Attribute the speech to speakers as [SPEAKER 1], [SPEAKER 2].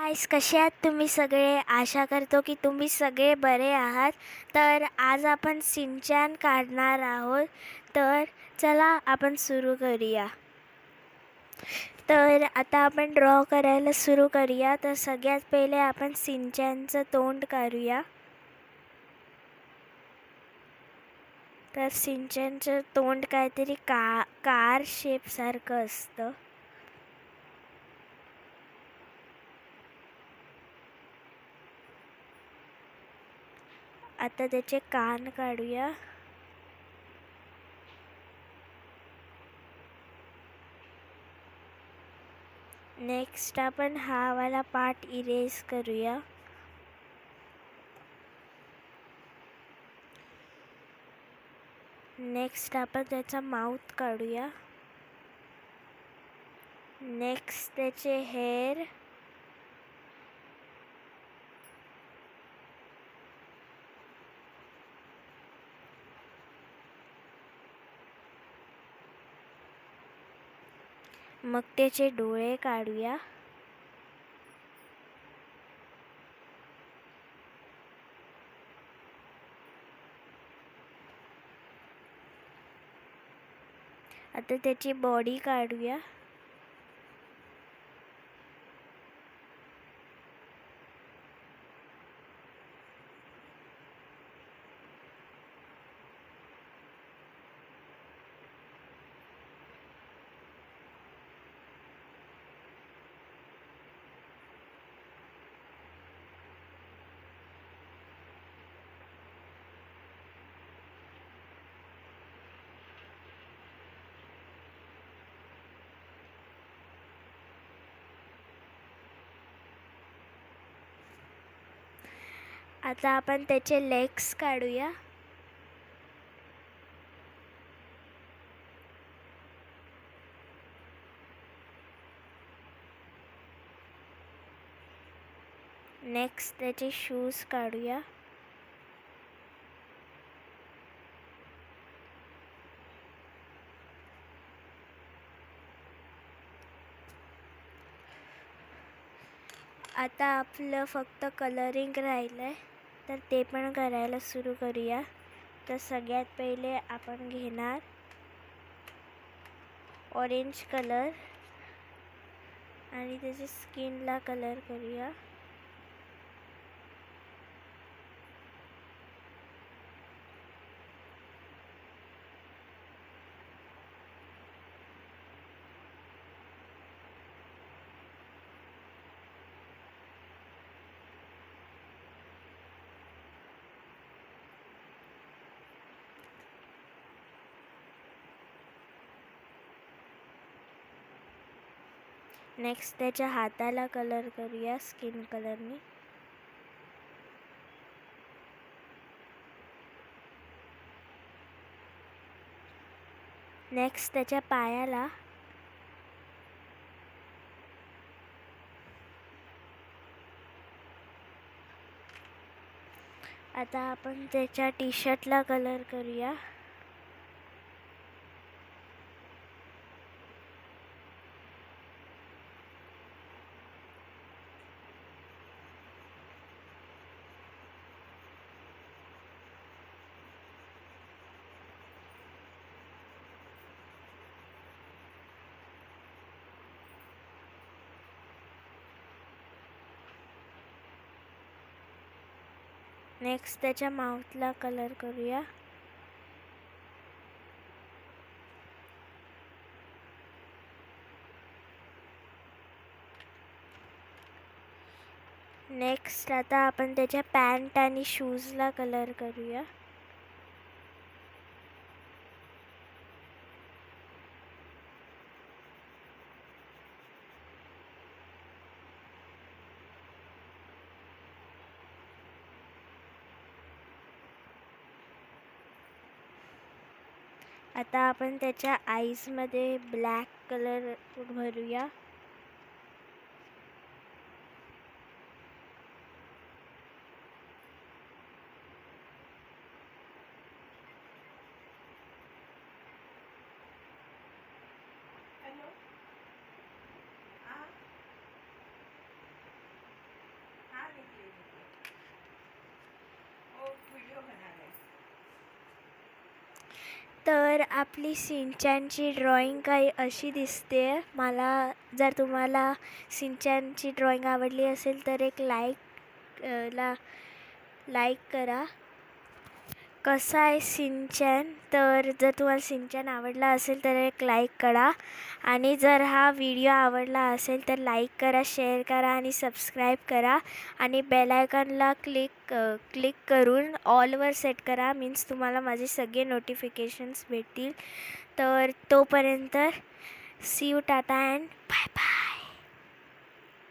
[SPEAKER 1] गाईस, कसे आहात तुम्ही सगळे? आशा करतो की तुम्ही सगळे बरे आहात. तर आज आपण सिंचन काढणार आहोत. तर चला आपण सुरू करूया. तर आता आपण ड्रॉ करायला सुरू करूया. तर सगळ्यात पहिले आपण सिंचनचं तोंड काढूया. तर सिंचनचं तोंड काहीतरी कार शेपसारखं असतं. आता त्याचे कान काढूया. नेक्स्ट आपण हा वाला पार्ट इरेज करूया. नेक्स्ट आपण त्याचा माउथ काढूया. नेक्स्ट त्याचे हेअर. मग त्याचे डोळे काढूया. आता त्याची बॉडी काढूया. आता आपण त्याचे लेग्स काढूया. नेक्स्ट त्याचे शूज काढूया. आता आपलं फक्त कलरिंग राहिलंय, तर ते पण करायला सुरू करूया. तर सगळ्यात पहिले आपण घेणार ऑरेंज कलर आणि त्याच्या स्किनला कलर करूया. नेक्स्ट त्याच्या हाताला कलर करूया स्किन कलरनी. नेक्स्ट त्याच्या पायाला. आता आपण त्याच्या टी शर्टला कलर करूया. नेक्स्ट त्याच्या माउथला कलर करूया. नेक्स्ट आता आपण त्याच्या पॅन्ट आणि शूजला कलर करूया. आता आपण त्याच्या आईजमध्ये ब्लॅक कलर भरूया. तर आपली सिंचनची ड्रॉइंग काही अशी दिसते. मला जर तुम्हाला सिंचनची ड्रॉइंग आवडली असेल तर एक लाईक करा. कसं आहे सिंचन, तर जर तुम्हाला सिंचन आवडला असेल तर एक लाईक करा. आणि जर हा व्हिडिओ आवडला असेल तर लाईक करा, शेअर करा आणि सबस्क्राईब करा. आणि बेल आयकॉनला क्लिक करून ऑलवर सेट करा. मीन्स तुम्हाला माझे सगळे नोटिफिकेशन्स भेटतील. तर तोपर्यंत see you, tata and bye bye.